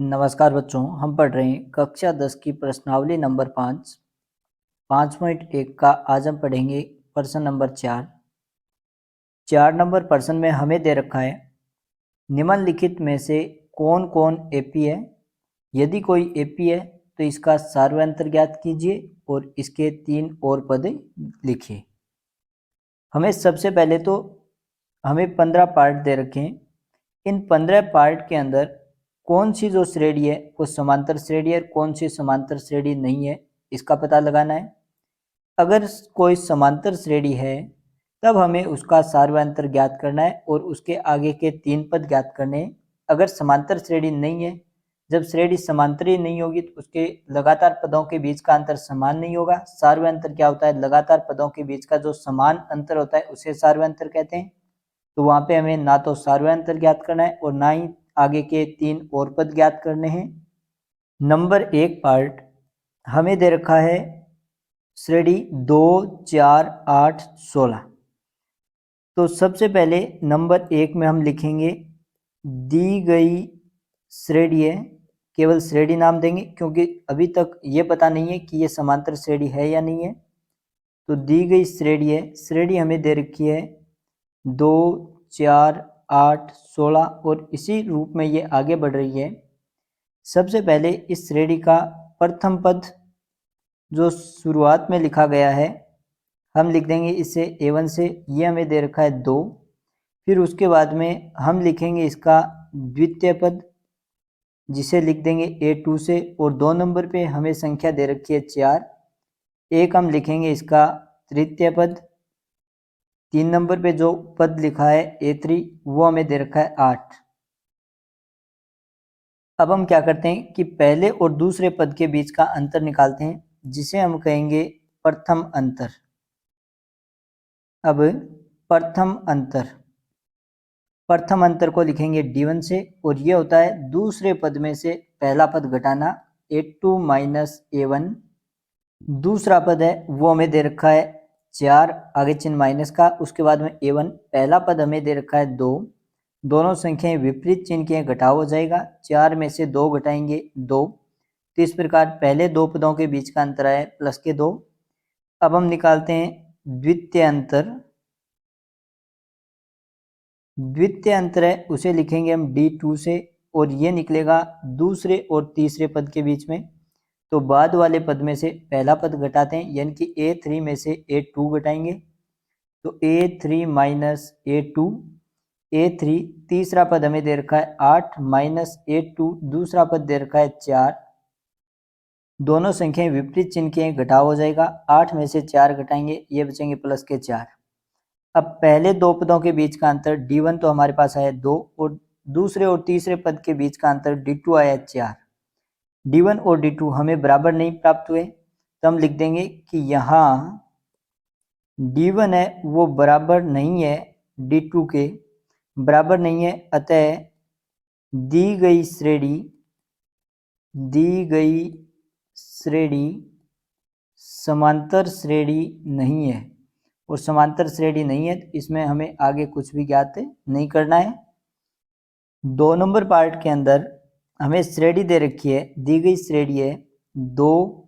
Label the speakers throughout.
Speaker 1: नमस्कार बच्चों, हम पढ़ रहे हैं कक्षा 10 की प्रश्नावली नंबर 5.1 का। आज हम पढ़ेंगे प्रश्न नंबर 4 नंबर प्रश्न में हमें दे रखा है निम्नलिखित में से कौन कौन एपी है। यदि कोई एपी है तो इसका सार्वयंत्र ज्ञात कीजिए और इसके 3 और पद लिखिए। हमें सबसे पहले तो हमें 15 पार्ट दे रखे हैं। इन 15 पार्ट के अंदर कौन सी जो श्रेणी है वो समांतर श्रेणी है और कौन सी समांतर श्रेणी नहीं है, इसका पता लगाना है। अगर कोई समांतर श्रेणी है तब हमें उसका सार्वयंत्र ज्ञात करना है और उसके आगे के 3 पद ज्ञात करने हैं। अगर समांतर श्रेणी नहीं है, जब श्रेणी समांतरी नहीं होगी तो उसके लगातार पदों के बीच का अंतर समान नहीं होगा। सार्वयंत्र क्या होता है? लगातार पदों के बीच का जो समान अंतर होता है उसे सार्वयंत्र कहते हैं। तो वहां पे हमें ना तो सार्वयंत्र ज्ञात करना है और ना ही आगे के 3 और पद ज्ञात करने हैं। नंबर 1 पार्ट हमें दे रखा है श्रेणी 2, 4, 8, 16। तो सबसे पहले नंबर 1 में हम लिखेंगे दी गई श्रेणी है। केवल श्रेणी नाम देंगे क्योंकि अभी तक ये पता नहीं है कि ये समांतर श्रेणी है या नहीं है। तो दी गई श्रेणी है, श्रेणी हमें दे रखी है 2, 4, 8, 16 और इसी रूप में ये आगे बढ़ रही है। सबसे पहले इस श्रेणी का प्रथम पद जो शुरुआत में लिखा गया है हम लिख देंगे इसे A1 से, ये हमें दे रखा है 2। फिर उसके बाद में हम लिखेंगे इसका द्वितीय पद जिसे लिख देंगे A2 से, और 2 नंबर पे हमें संख्या दे रखी है 4। एक हम लिखेंगे इसका तृतीय पद। 3 नंबर पे जो पद लिखा है A3 वो हमें दे रखा है 8। अब हम क्या करते हैं कि पहले और दूसरे पद के बीच का अंतर निकालते हैं जिसे हम कहेंगे प्रथम अंतर। अब प्रथम अंतर को लिखेंगे D1 से और ये होता है दूसरे पद में से पहला पद घटाना A2 माइनस A1। दूसरा पद है वो हमें दे रखा है 4, आगे चिन्ह माइनस का, उसके बाद में A1। पहला पद हमें दे रखा है 2। दोनों संख्याएं विपरीत चिन्ह के घटाव हो जाएगा, 4 में से 2 घटाएंगे 2। तो इस प्रकार पहले 2 पदों के बीच का अंतर है प्लस के 2। अब हम निकालते हैं द्वितीय अंतर है उसे लिखेंगे हम D2 से और ये निकलेगा दूसरे और तीसरे पद के बीच में। तो बाद वाले पद में से पहला पद घटाते हैं यानी कि A3 में से A2 घटाएंगे तो A3 माइनस A2। A3 तीसरा पद हमें दे रखा है 8 माइनस A2 दूसरा पद दे रखा है 4। दोनों संख्याएं विपरीत चिन्ह के घटाव हो जाएगा, 8 में से 4 घटाएंगे ये बचेंगे प्लस के 4। अब पहले 2 पदों के बीच का अंतर D1 तो हमारे पास आया 2 और दूसरे और तीसरे पद के बीच का अंतर D2 आया 4। D1 और D2 हमें बराबर नहीं प्राप्त हुए तो हम लिख देंगे कि यहाँ D1 है वो बराबर नहीं है D2 के, बराबर नहीं है, अतः दी गई श्रेणी समांतर श्रेणी नहीं है। और समांतर श्रेणी नहीं है तो इसमें हमें आगे कुछ भी ज्ञात नहीं करना है। 2 नंबर पार्ट के अंदर हमें श्रेणी दे रखी है, दी गई श्रेणी है 2,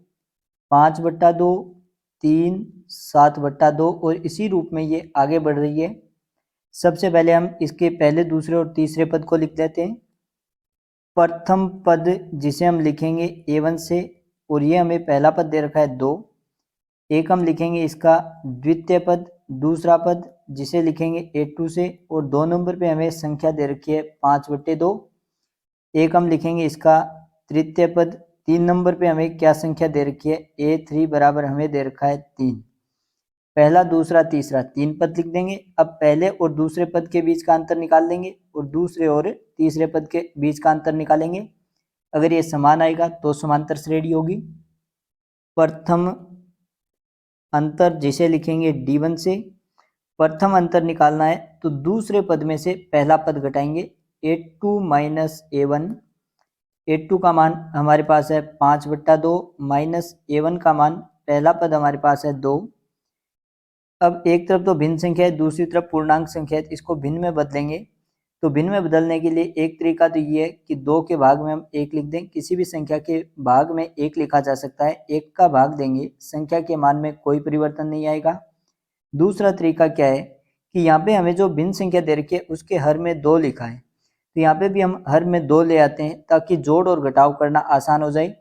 Speaker 1: 5/2, 3, 7/2 और इसी रूप में ये आगे बढ़ रही है। सबसे पहले हम इसके पहले, दूसरे और तीसरे पद को लिख लेते हैं। प्रथम पद जिसे हम लिखेंगे A1 से और ये हमें पहला पद दे रखा है 2। एक हम लिखेंगे इसका द्वितीय पद, दूसरा पद जिसे लिखेंगे A2 से और 2 नंबर पे हमें संख्या दे रखी है 5/2। एक हम लिखेंगे इसका तृतीय पद, 3 नंबर पे हमें क्या संख्या दे रखी है A3 बराबर हमें दे रखा है 3। पहला, दूसरा, तीसरा 3 पद लिख देंगे। अब पहले और दूसरे पद के बीच का अंतर निकाल लेंगे और दूसरे और तीसरे पद के बीच का अंतर निकालेंगे। अगर ये समान आएगा तो समांतर श्रेणी होगी। प्रथम अंतर जिसे लिखेंगे D1 से, प्रथम अंतर निकालना है तो दूसरे पद में से पहला पद घटाएंगे A2 माइनस A1। A2 का मान हमारे पास है 5/2 माइनस A1 का मान पहला पद हमारे पास है 2। अब एक तरफ तो भिन्न संख्या है, दूसरी तरफ पूर्णांक संख्या है, इसको भिन्न में बदलेंगे तो भिन्न में बदलने के लिए एक तरीका तो ये है कि 2 के भाग में हम 1 लिख दें। किसी भी संख्या के भाग में 1 लिखा जा सकता है। 1 का भाग देंगे, संख्या के मान में कोई परिवर्तन नहीं आएगा। दूसरा तरीका क्या है कि यहाँ पे हमें जो भिन्न संख्या दे रखी है उसके हर में 2 लिखा है, तो यहाँ पे भी हम हर में 2 ले आते हैं ताकि जोड़ और घटाव करना आसान हो जाए।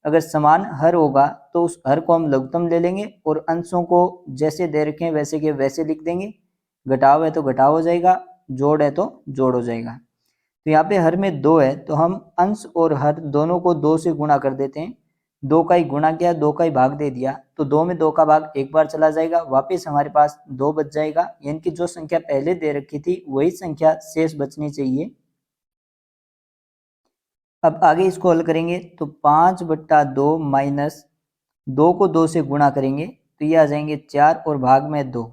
Speaker 1: अगर समान हर होगा तो उस हर को हम लघुत्तम ले लेंगे और अंशों को जैसे दे रखे हैं वैसे के वैसे लिख देंगे। घटाव है तो घटाव हो जाएगा, जोड़ है तो जोड़ हो जाएगा। तो यहाँ पे हर में 2 है तो हम अंश और हर दोनों को 2 से गुणा कर देते हैं। 2 का ही गुणा किया, 2 का ही भाग दे दिया, तो 2 में 2 का भाग एक बार चला जाएगा, वापस हमारे पास 2 बच जाएगा। यानी कि जो संख्या पहले दे रखी थी वही संख्या शेष बचनी चाहिए। अब आगे इसको हल करेंगे तो 5/2 माइनस 2 को 2 से गुणा करेंगे तो ये आ जाएंगे 4 और भाग में 2।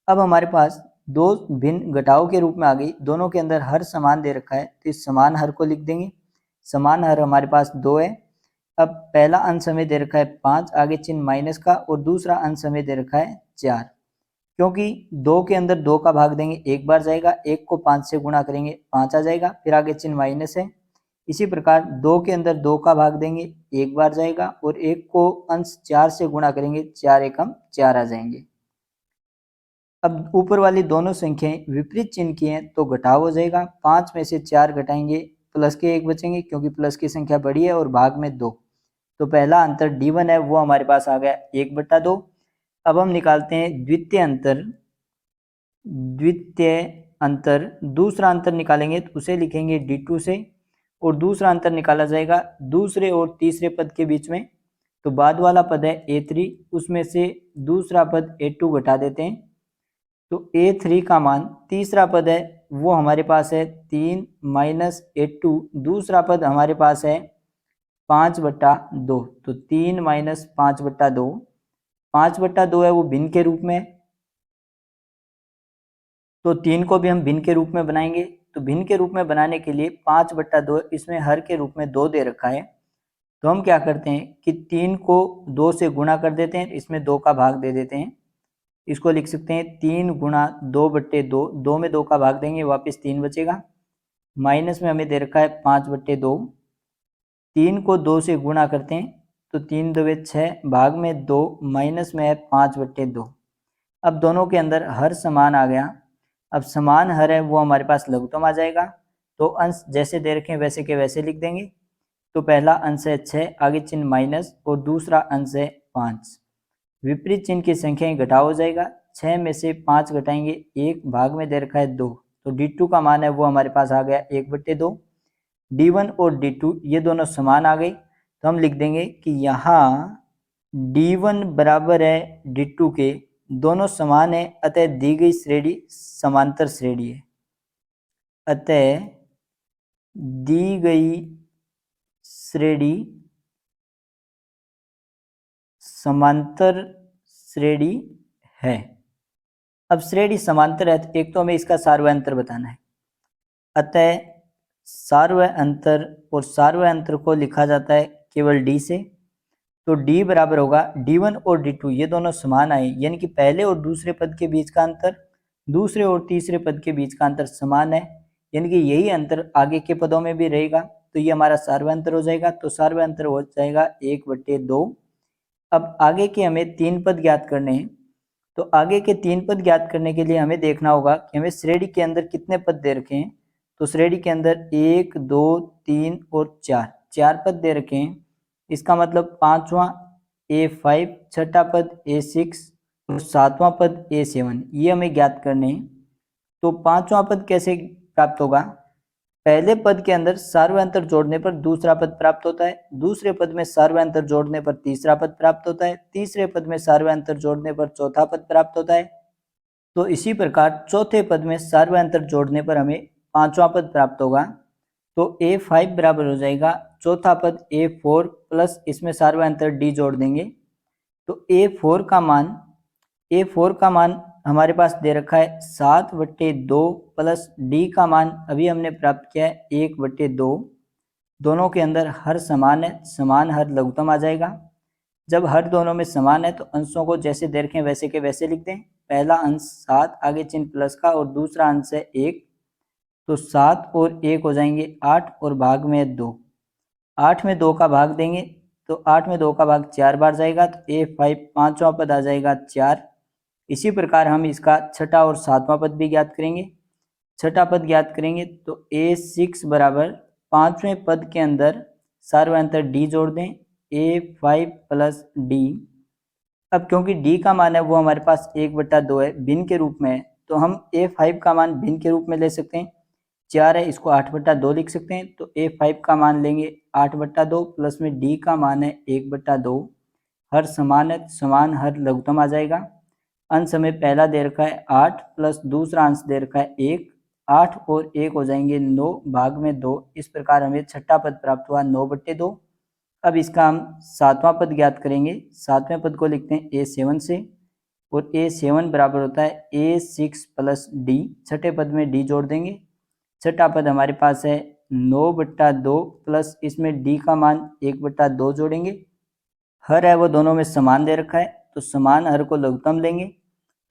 Speaker 1: अब हमारे पास 2 भिन्न घटाव के रूप में आ गई, दोनों के अंदर हर समान दे रखा है तो इस समान हर को लिख देंगे। समान हर हमारे पास 2 है। अब पहला अंश हमें दे रखा है 5, आगे चिन्ह माइनस का, और दूसरा अंश हमें दे रखा है 4। क्योंकि 2 के अंदर 2 का भाग देंगे एक बार जाएगा, 1 को 5 से गुणा करेंगे 5 आ जाएगा, फिर आगे चिन्ह माइनस है। इसी प्रकार 2 के अंदर 2 का भाग देंगे एक बार जाएगा, और 1 को अंश 4 से गुणा करेंगे 4 एकम 4 आ जाएंगे। अब ऊपर वाली दोनों संख्याएं विपरीत चिन्ह की हैं तो घटाव हो जाएगा। 5 में से 4 घटाएंगे, प्लस के 1 बचेंगे क्योंकि प्लस की संख्या बड़ी है, और भाग में 2। तो पहला अंतर D1 है वो हमारे पास आ गया 1/2। अब हम निकालते हैं द्वितीय अंतर। दूसरा अंतर निकालेंगे तो उसे लिखेंगे D2 से, और दूसरा अंतर निकाला जाएगा दूसरे और तीसरे पद के बीच में। तो बाद वाला पद है A3, उसमें से दूसरा पद A2 घटा देते हैं, तो A3 का मान तीसरा पद है वो हमारे पास है 3 माइनस A2, दूसरा पद हमारे पास है 5/2, तो 3 माइनस 5/2। 5/2 है वो भिन्न के रूप में है, तो 3 को भी हम भिन्न के रूप में बनाएंगे। तो भिन्न के रूप में बनाने के लिए 5/2, इसमें हर के रूप में 2 दे रखा है, तो हम क्या करते हैं कि 3 को 2 से गुणा कर देते हैं, इसमें 2 का भाग दे देते हैं। इसको लिख सकते हैं 3 गुणा 2/2, 2 में 2 का भाग देंगे वापस 3 बचेगा, माइनस में हमें दे रखा है 5/2। 3 को 2 से गुणा करते हैं तो 3 2 6, भाग में 2, माइनस में है 5/2। अब दोनों के अंदर हर समान आ गया। अब समान हर है वो हमारे पास लघुत्तम आ जाएगा, तो अंश जैसे दे रखे हैं वैसे के वैसे लिख देंगे। तो पहला अंश है 6, आगे चिन्ह माइनस, और दूसरा अंश है 5। विपरीत चिन्ह की संख्या घटाव हो जाएगा। 6 में से 5 घटाएंगे, 1, भाग में दे रखा है 2, तो D2 का मान है वो हमारे पास आ गया 1/2। D1 और D2 ये दोनों समान आ गई, तो हम लिख देंगे कि यहाँ D1 बराबर है D2 के, दोनों समान है, अतः दी गई श्रेणी समांतर श्रेणी है। अतः दी गई श्रेणी समांतर श्रेणी है। अब श्रेणी समांतर है तो एक तो हमें इसका सार्वय अंतर बताना है। अतः सार्वय अंतर, और सार्वय अंतर को लिखा जाता है केवल D से, तो D बराबर होगा D1 और D2 ये दोनों समान आए, यानी कि पहले और दूसरे पद के बीच का अंतर, दूसरे और तीसरे पद के बीच का अंतर समान है, यानी कि यही अंतर आगे के पदों में भी रहेगा, तो ये हमारा सार्वय अंतर हो जाएगा। तो सार्वय अंतर हो जाएगा 1/2। अब आगे के हमें 3 पद ज्ञात करने हैं, तो आगे के 3 पद ज्ञात करने के लिए हमें देखना होगा कि हमें श्रेणी के अंदर कितने पद दे रखे हैं। तो श्रेणी के अंदर 1 2 3 और 4 पद दे रखे हैं। इसका मतलब पांचवा A5, छठा पद A6 और सातवां पद A7, ये हमें ज्ञात करने हैं। तो पांचवा पद कैसे प्राप्त होगा? पहले पद के अंदर सार्वय अंतर जोड़ने पर दूसरा पद प्राप्त होता है, दूसरे पद में सार्वय अंतर जोड़ने पर तीसरा पद प्राप्त होता है, तीसरे पद में सार्वय अंतर जोड़ने पर चौथा पद प्राप्त होता है। तो इसी प्रकार चौथे पद में सार्वय अंतर जोड़ने पर हमें पांचवा पद प्राप्त होगा। तो A5 बराबर हो जाएगा चौथा पद A4 प्लस इसमें सार्वय अंतर D जोड़ देंगे, तो A4 का मान हमारे पास दे रखा है 7/2 प्लस D का मान अभी हमने प्राप्त किया है 1/2। दोनों के अंदर हर समान है, समान हर लघुत्तम आ जाएगा। जब हर दोनों में समान है तो अंशों को जैसे दे रखे हैं वैसे के वैसे लिख दें। पहला अंश 7, आगे चिन्ह प्लस का, और दूसरा अंश है 1, तो 7 और 1 हो जाएंगे 8 और भाग में 2। 8 में 2 का भाग देंगे तो 8 में 2 का भाग 4 बार जाएगा, तो A5 पाँचवा पद आ जाएगा 4। इसी प्रकार हम इसका छठा और सातवां पद भी ज्ञात करेंगे। छठा पद ज्ञात करेंगे तो A6 बराबर पांचवें पद के अंदर सार्वधातुक D जोड़ दें, A5 प्लस D। अब क्योंकि D का मान है वो हमारे पास 1/2 है, भिन्न के रूप में है, तो हम A5 का मान भिन्न के रूप में ले सकते हैं। 4 है, इसको 8/2 लिख सकते हैं, तो A5 का मान लेंगे 8/2 प्लस में D का मान है 1/2। हर समान है, समान हर लघुत्तम आ जाएगा। अंश हमें पहला दे रखा है 8 प्लस दूसरा अंश दे रखा है 1। 8 और 1 हो जाएंगे 9 भाग में 2। इस प्रकार हमें छठा पद प्राप्त हुआ 9/2। अब इसका हम सातवां पद ज्ञात करेंगे। सातवें पद को लिखते हैं A7 से, और A7 बराबर होता है A6 प्लस D। छठे पद में D जोड़ देंगे। छठा पद हमारे पास है 9/2 प्लस इसमें D का मान 1/2 जोड़ेंगे। हर है वो दोनों में समान दे रखा है, तो समान हर को लघुत्तम लेंगे,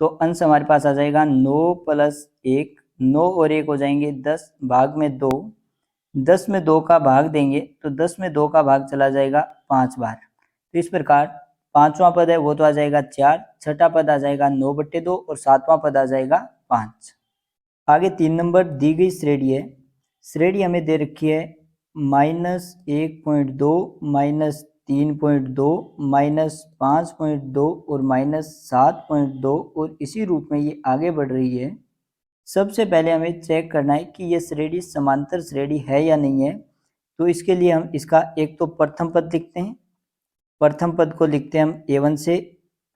Speaker 1: तो अंश हमारे पास आ जाएगा 9 प्लस 1। 9 और 1 हो जाएंगे 10 भाग में 2। 10 में 2 का भाग देंगे तो 10 में 2 का भाग चला जाएगा 5 बार। तो इस प्रकार पांचवा पद है वो तो आ जाएगा 4, छठा पद आ जाएगा 9/2 और सातवां पद आ जाएगा 5। आगे 3 नंबर दी गई श्रेणी है। श्रेणी हमें दे रखी है -1.2, -3.2, -5.2 और -7.2, और इसी रूप में ये आगे बढ़ रही है। सबसे पहले हमें चेक करना है कि ये श्रेणी समांतर श्रेणी है या नहीं है। तो इसके लिए हम इसका एक तो प्रथम पद लिखते हैं। प्रथम पद को लिखते हैं हम A1 से।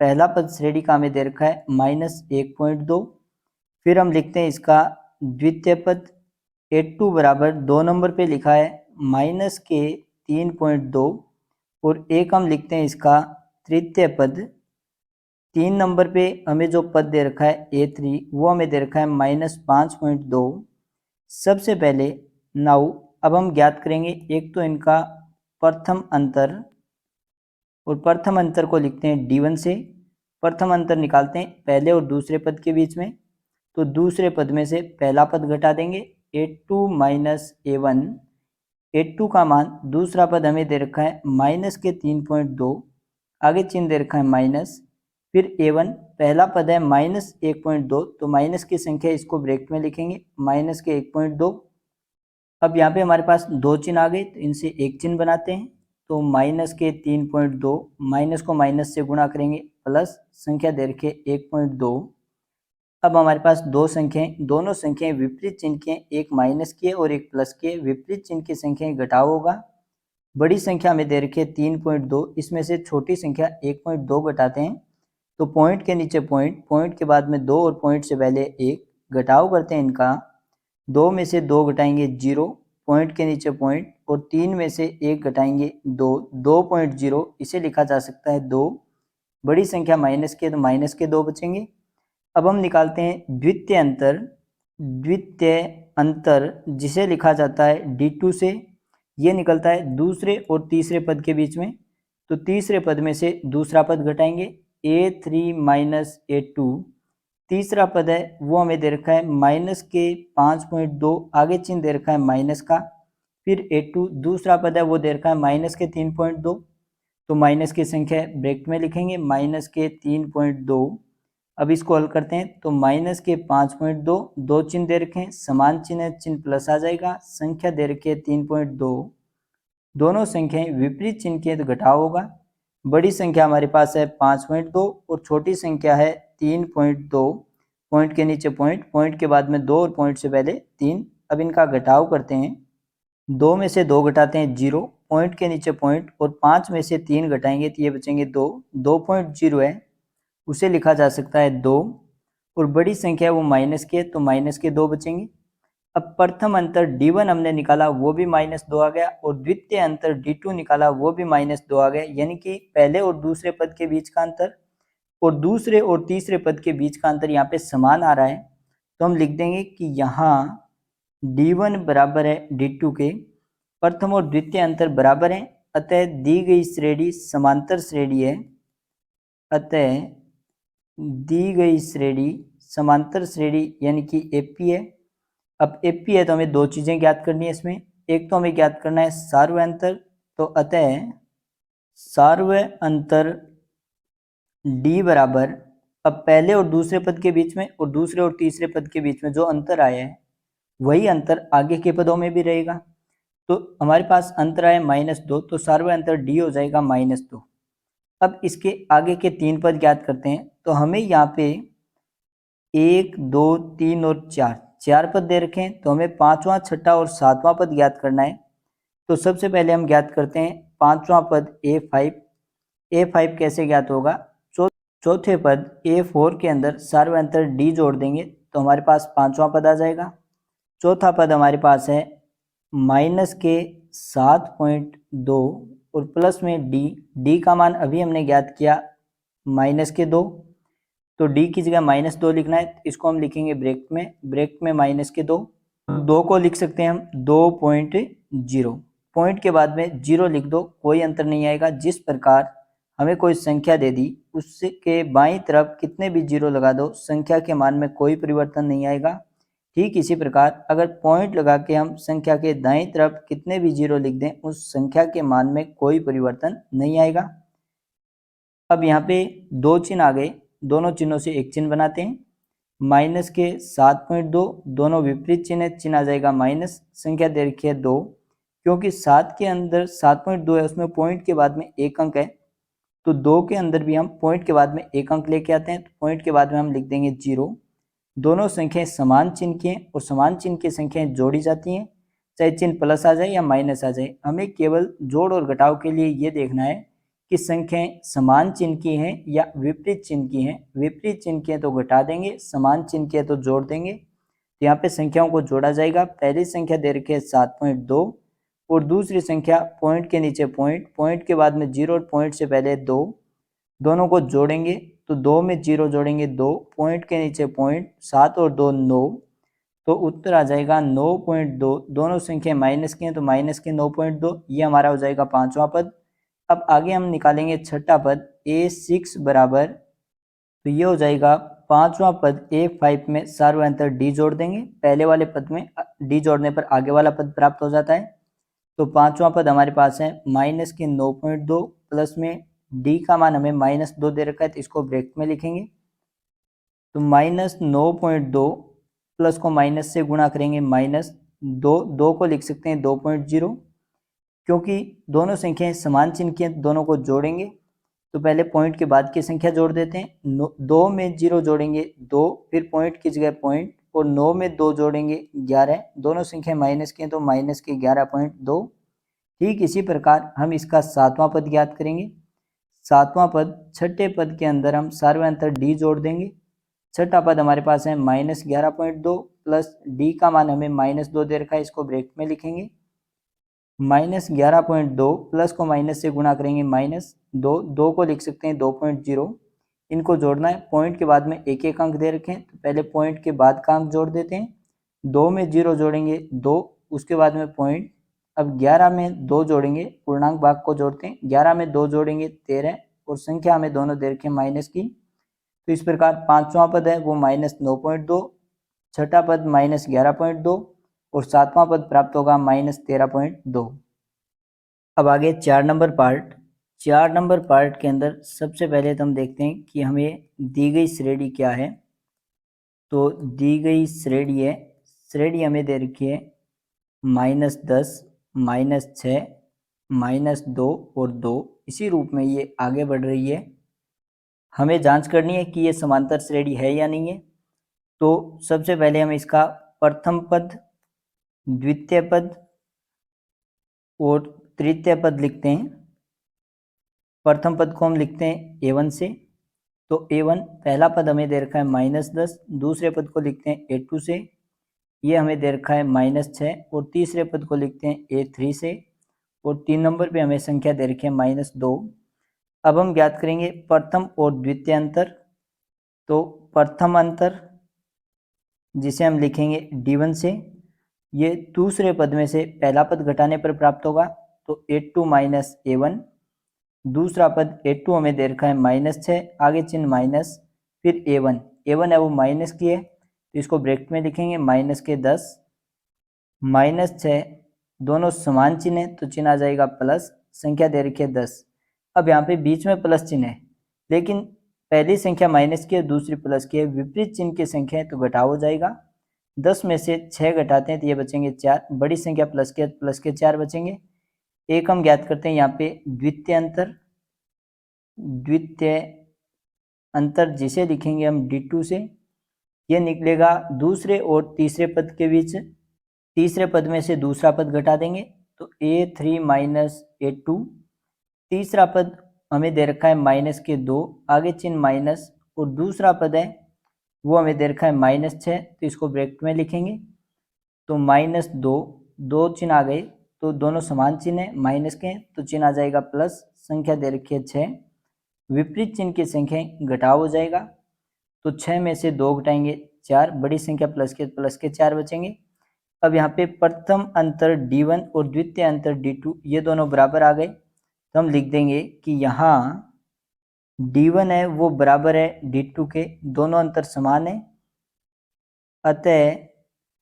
Speaker 1: पहला पद श्रेणी का हमें दे रखा है -1.2। फिर हम लिखते हैं इसका द्वितीय पद A2 बराबर 2 नंबर पे लिखा है -3.2, और एक हम लिखते हैं इसका तृतीय पद। 3 नंबर पे हमें जो पद दे रखा है A3 वो हमें दे रखा है -5.2। सबसे पहले नाउ अब हम ज्ञात करेंगे एक तो इनका प्रथम अंतर, और प्रथम अंतर को लिखते हैं D1 से। प्रथम अंतर निकालते हैं पहले और दूसरे पद के बीच में, तो दूसरे पद में से पहला पद घटा देंगे A2 माइनस A1। A2 का मान दूसरा पद हमें दे रखा है -3.2, आगे चिन्ह दे रखा है माइनस। फिर A1 पहला पद है -1.2, तो माइनस की संख्या इसको ब्रैकेट में लिखेंगे -1.2। अब यहाँ पे हमारे पास दो चिन्ह आ गए, तो इनसे एक चिन्ह बनाते हैं, तो -3.2 माइनस को माइनस से गुणा करेंगे प्लस संख्या दे रखे 1.2। अब हमारे पास दो संख्याएं, दोनों संख्याएं विपरीत चिन्ह की हैं, एक माइनस की है और एक प्लस की है। विपरीत चिन्ह की संख्याएं घटाव होगा। बड़ी संख्या हमें दे रखी है 3.2, इसमें से छोटी संख्या 1.2 घटाते हैं, तो पॉइंट के नीचे पॉइंट, पॉइंट के बाद में 2 और पॉइंट से पहले 1, घटाव करते हैं इनका। 2 में से 2 घटाएंगे 0, पॉइंट के नीचे पॉइंट, और 3 में से 1 घटाएंगे 2, 2.0, इसे लिखा जा सकता है 2। बड़ी संख्या माइनस के, तो माइनस के 2 बचेंगे। अब हम निकालते हैं द्वितीय अंतर। द्वितीय अंतर जिसे लिखा जाता है D2 से, ये निकलता है दूसरे और तीसरे पद के बीच में, तो तीसरे पद में से दूसरा पद घटाएंगे A3 माइनस A2। तीसरा पद है वो हमें दे रखा है -5.2, आगे चिन्ह दे रखा है माइनस का। फिर A2 दूसरा पद है वो दे रखा है -3.2, तो माइनस की संख्या ब्रैकेट में लिखेंगे -3.2। अब इसको हल करते हैं, तो -5.2, दो चिन्ह दे रखे हैं, समान चिन्ह चिन्ह प्लस आ जाएगा, संख्या दे रखी है 3.2। दोनों संख्याएं विपरीत चिन्ह की है तो घटाव होगा। बड़ी संख्या हमारे पास है 5.2 और छोटी संख्या है 3.2। पॉइंट के नीचे पॉइंट, पॉइंट के बाद में 2 और पॉइंट से पहले 3। अब इनका घटाव करते हैं। 2 में से 2 घटाते हैं 0, पॉइंट के नीचे पॉइंट, और 5 में से 3 घटाएंगे तो ये बचेंगे 2। 2.0 है, उसे लिखा जा सकता है 2, और बड़ी संख्या वो माइनस की है, तो माइनस के 2 बचेंगे। अब प्रथम अंतर D1 हमने निकाला वो भी -2 आ गया, और द्वितीय अंतर D2 निकाला वो भी -2 आ गया, यानी कि पहले और दूसरे पद के बीच का अंतर और दूसरे और तीसरे पद के बीच का अंतर यहाँ पे समान आ रहा है। तो हम लिख देंगे कि यहाँ D1 बराबर है D2 के, प्रथम और द्वितीय अंतर बराबर है, अतः दी गई श्रेणी समांतर श्रेणी है। अतः दी गई श्रेणी समांतर श्रेणी यानी कि AP है। अब एपी है तो हमें दो चीज़ें ज्ञात करनी है इसमें। एक तो हमें ज्ञात करना है सार्वयंतर, तो अतः सार्वयंतर डी बराबर, अब पहले और दूसरे पद के बीच में और दूसरे और तीसरे पद के बीच में जो अंतर आया है वही अंतर आगे के पदों में भी रहेगा। तो हमारे पास अंतर आया -2, तो सार्वयंतर डी हो जाएगा -2। अब इसके आगे के तीन पद ज्ञात करते हैं। तो हमें यहाँ पे 1, 2, 3 और 4 पद दे रखे हैं, तो हमें पांचवा, छठा और सातवां पद ज्ञात करना है। तो सबसे पहले हम ज्ञात करते हैं पांचवा पद A5। A5 कैसे ज्ञात होगा? चौथे पद A4 के अंदर सार्वयंतर D जोड़ देंगे तो हमारे पास पांचवा पद आ जाएगा। चौथा पद हमारे पास है -7.2 और प्लस में D का मान अभी हमने ज्ञात किया -2, तो D की जगह -2 लिखना है, इसको हम लिखेंगे ब्रैकेट में -2 को लिख सकते हैं हम 2.0। पॉइंट के बाद में 0 लिख दो, कोई अंतर नहीं आएगा। जिस प्रकार हमें कोई संख्या दे दी उसके बाईं तरफ कितने भी 0 लगा दो, संख्या के मान में कोई परिवर्तन नहीं आएगा। ठीक इसी प्रकार अगर पॉइंट लगा के हम संख्या के दाईं तरफ कितने भी 0 लिख दें, उस संख्या के मान में कोई परिवर्तन नहीं आएगा। अब यहाँ पे दो चिन्ह आ गए, दोनों चिन्हों से एक चिन्ह बनाते हैं। माइनस के 7.2, दोनों विपरीत चिन्ह आ जाएगा माइनस, संख्या दे रखी है 2, क्योंकि 7 के अंदर 7.2 है, उसमें पॉइंट के बाद में एक अंक है, तो 2 के अंदर भी हम पॉइंट के बाद में एक अंक लेके आते हैं, तो पॉइंट के बाद में हम लिख देंगे 0। दोनों संख्याएं समान चिन्ह की हैं और समान चिन्ह की संख्याएं जोड़ी जाती हैं, चाहे चिन्ह प्लस आ जाए या माइनस आ जाए। हमें केवल जोड़ और घटाव के लिए ये देखना है कि संख्याएं समान चिन्ह की हैं या विपरीत चिन्ह की हैं। विपरीत चिन्ह की है तो घटा देंगे, समान चिन्ह की है तो जोड़ देंगे। तो यहाँ पे संख्याओं को जोड़ा जाएगा। पहली संख्या दे रखी है 7.2 और दूसरी संख्या पॉइंट के नीचे पॉइंट के बाद में 0 और पॉइंट से पहले 2, दोनों को जोड़ेंगे तो 2 में 0 जोड़ेंगे 2, पॉइंट के नीचे पॉइंट, 7 और 2 9, तो उत्तर आ जाएगा 9.2। दोनों संख्या माइनस की हैं तो माइनस के 9.2, ये हमारा हो जाएगा पांचवा पद। अब आगे हम निकालेंगे छठा पद A6 बराबर, तो ये हो जाएगा पांचवा पद A5 में सार्वयंतर D जोड़ देंगे। पहले वाले पद में D जोड़ने पर आगे वाला पद प्राप्त हो जाता है। तो पांचवा पद हमारे पास है माइनस के 9.2 प्लस में D का मान हमें -2 दे रखा है, तो इसको ब्रैकेट में लिखेंगे। तो -9.2 प्लस को माइनस से गुणा करेंगे -2 को लिख सकते हैं 2.0, क्योंकि दोनों संख्याएं समान चिन्ह की हैं, दोनों को जोड़ेंगे तो पहले पॉइंट के बाद की संख्या जोड़ देते हैं। 2 में 0 जोड़ेंगे 2, फिर पॉइंट की जगह पॉइंट, और 9 में 2 जोड़ेंगे 11, दोनों संख्या माइनस की हैं तो माइनस के 11.2। ठीक इसी प्रकार हम इसका सातवां पद ज्ञात करेंगे। सातवां पद छठे पद के अंदर हम सार्वयंतर D जोड़ देंगे। छठा पद हमारे पास है -11.2 प्लस D का मान हमें -2 दे रखा है, इसको ब्रैकेट में लिखेंगे। -11.2 प्लस को माइनस से गुणा करेंगे -2 को लिख सकते हैं 2.0। इनको जोड़ना है, पॉइंट के बाद में एक एक अंक दे रखे हैं, तो पहले पॉइंट के बाद का अंक जोड़ देते हैं। 2 में 0 जोड़ेंगे 2, उसके बाद में पॉइंट। अब 11 में 2 जोड़ेंगे, पूर्णांक भाग को जोड़ते हैं, 11 में 2 जोड़ेंगे 13, और संख्या हमें दोनों दे रखे हैं माइनस की। तो इस प्रकार पांचवा पद है वो -9.2, छठा पद -11.2 और सातवां पद प्राप्त होगा -13.2। अब आगे 4 नंबर पार्ट। 4 नंबर पार्ट के अंदर सबसे पहले तो हम देखते हैं कि हमें दी गई श्रेणी क्या है। तो दी गई श्रेणी है, श्रेणी हमें दे रखी है -10, -6, -2 और 2, इसी रूप में ये आगे बढ़ रही है। हमें जांच करनी है कि ये समांतर श्रेणी है या नहीं है। तो सबसे पहले हम इसका प्रथम पद, द्वितीय पद और तृतीय पद लिखते हैं। प्रथम पद को हम लिखते हैं A1 से, तो A1 पहला पद हमें दे रखा है -10, दूसरे पद को लिखते हैं A2 से, ये हमें दे रखा है -6, और तीसरे पद को लिखते हैं A3 से, और 3 नंबर पे हमें संख्या दे रखी है -2। अब हम ज्ञात करेंगे प्रथम और द्वितीय अंतर। तो प्रथम अंतर जिसे हम लिखेंगे D1 से, ये दूसरे पद में से पहला पद घटाने पर प्राप्त होगा, तो A2 माइनस A1। दूसरा पद A2 हमें दे रखा है -6, आगे चिन्ह माइनस, फिर A1 है वो माइनस की है, तो इसको ब्रैकेट में लिखेंगे -10, -6, दोनों समान चिन्ह है तो चिन्ह आ जाएगा प्लस, संख्या दे रखी है 10। अब यहाँ पे बीच में प्लस चिन्ह है, लेकिन पहली संख्या माइनस की है, दूसरी प्लस की है, विपरीत चिन्ह की संख्या है तो घटाव हो जाएगा। 10 में से 6 घटाते हैं तो ये बचेंगे 4, बड़ी संख्या प्लस के 4 बचेंगे। एक हम ज्ञात करते हैं यहाँ पे द्वितीय अंतर जिसे लिखेंगे हम D2 से, ये निकलेगा दूसरे और तीसरे पद के बीच। तीसरे पद में से दूसरा पद घटा देंगे तो A3 माइनस A2। तीसरा पद हमें दे रखा है -2, आगे चिन्ह माइनस, और दूसरा पद है वो हमें दे रखा है -6, तो इसको ब्रैकेट में लिखेंगे तो -2, 2 चिन्ह आ गए तो दोनों समान चिन्ह है, माइनस के तो चिन्ह आ जाएगा प्लस, संख्या दे रखी है 6, विपरीत चिन्ह की संख्या घटाव हो जाएगा तो 6 में से 2 घटाएंगे 4, बड़ी संख्या प्लस के 4 बचेंगे। अब यहाँ पे प्रथम अंतर D1 और द्वितीय अंतर D2 ये दोनों बराबर आ गए, तो हम लिख देंगे कि यहाँ D1 है वो बराबर है D2 के, दोनों अंतर समान है, अतः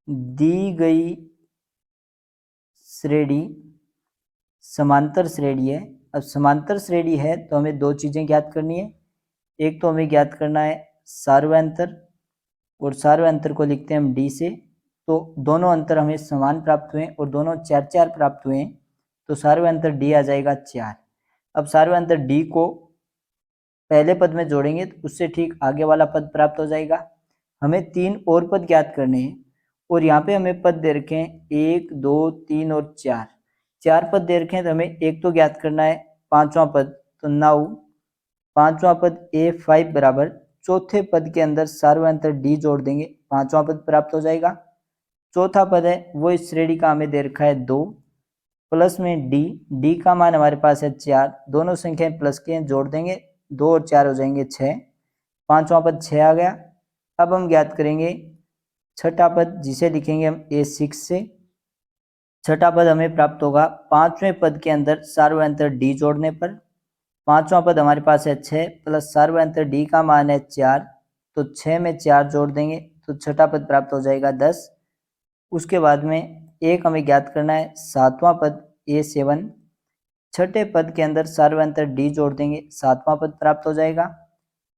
Speaker 1: दी गई श्रेणी समांतर श्रेणी है। अब समांतर श्रेणी है तो हमें दो चीजें ज्ञात करनी है, एक तो हमें ज्ञात करना है सार्वंतर, और सार्वंतर को लिखते हैं हम D से, तो दोनों अंतर हमें समान प्राप्त हुए और दोनों 4 प्राप्त हुए, तो सार्वंतर D आ जाएगा 4। अब सार्वंतर D को पहले पद में जोड़ेंगे तो उससे ठीक आगे वाला पद प्राप्त हो जाएगा। हमें 3 और पद ज्ञात करने हैं, और यहाँ पे हमें पद दे रखे हैं 1, 2, 3 और 4। 4 पद दे रखे हैं तो हमें एक तो ज्ञात करना है पांचवा पद, तो 9, पांचवा पद A5 बराबर चौथे पद के अंदर सार्वंतर D जोड़ देंगे, पांचवा पद प्राप्त हो जाएगा। चौथा पद है वो इस श्रेणी का हमें दे रखा है 2, प्लस में D का मान हमारे पास है 4, दोनों संख्याएं प्लस के हैं, जोड़ देंगे 2 और 4 हो जाएंगे 6, पांचवा पद 6 आ गया। अब हम ज्ञात करेंगे छठा पद जिसे लिखेंगे हम A6 से। छठा पद हमें प्राप्त होगा पांचवें पद के अंदर सार्वंतर D जोड़ने पर, पांचवा पद हमारे पास है 6 प्लस सार्वंतर D का मान है 4, तो 6 में 4 जोड़ देंगे तो छठा पद प्राप्त हो जाएगा 10। उसके बाद में एक हमें ज्ञात करना है सातवां पद A7, छठे पद के अंदर सार्वंतर D जोड़ देंगे, सातवां पद प्राप्त हो जाएगा।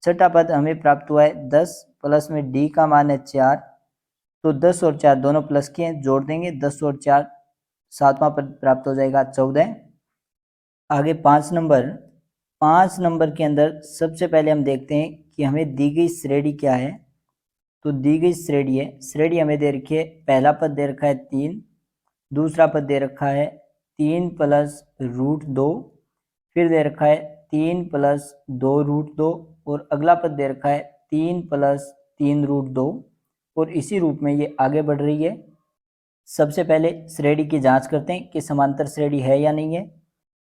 Speaker 1: छठा पद हमें प्राप्त हुआ है 10 प्लस में D का मान है 4, तो 10 और 4 दोनों प्लस के हैं, जोड़ देंगे 10 और 4, सातवां पद प्राप्त हो जाएगा 14। आगे 5 नंबर के अंदर सबसे पहले हम देखते हैं कि हमें दी गई श्रेणी क्या है। तो दी गई श्रेणी है, श्रेणी हमें दे रखी है, पहला पद दे रखा है 3, दूसरा पद दे रखा है 3 प्लस √2, फिर दे रखा है 3 प्लस 2 √2, और अगला पद दे रखा है 3 प्लस 3 √2, और इसी रूप में ये आगे बढ़ रही है। सबसे पहले श्रेणी की जांच करते हैं कि समांतर श्रेणी है या नहीं है।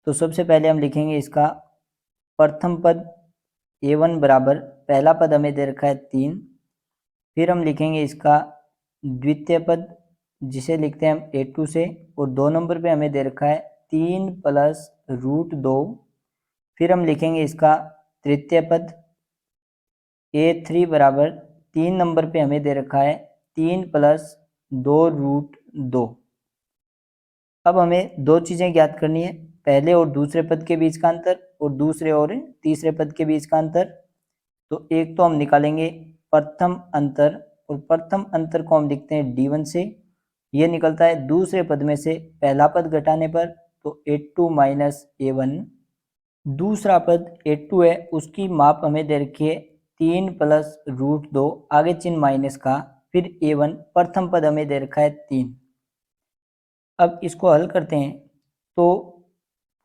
Speaker 1: तो सबसे पहले हम लिखेंगे इसका प्रथम पद A1 बराबर, पहला पद हमें दे रखा है 3, फिर हम लिखेंगे इसका द्वितीय पद जिसे लिखते हैं हम A2 से, और 2 नंबर पे हमें दे रखा है 3 प्लस √2, फिर हम लिखेंगे इसका तृतीय पद A3 बराबर, 3 नंबर पे हमें दे रखा है 3 प्लस 2 √2। अब हमें दो चीज़ें ज्ञात करनी है, पहले और दूसरे पद के बीच का अंतर और दूसरे और तीसरे पद के बीच का अंतर। तो एक तो हम निकालेंगे प्रथम अंतर, और प्रथम अंतर को हम लिखते हैं D1 से, ये निकलता है दूसरे पद में से पहला पद घटाने पर, तो A2 माइनस A1। दूसरा पद A2 है, उसकी माप हमें दे रखी है 3 प्लस √2, आगे चिन्ह माइनस का, फिर A1, प्रथम पद हमें दे रखा है 3। अब इसको हल करते हैं तो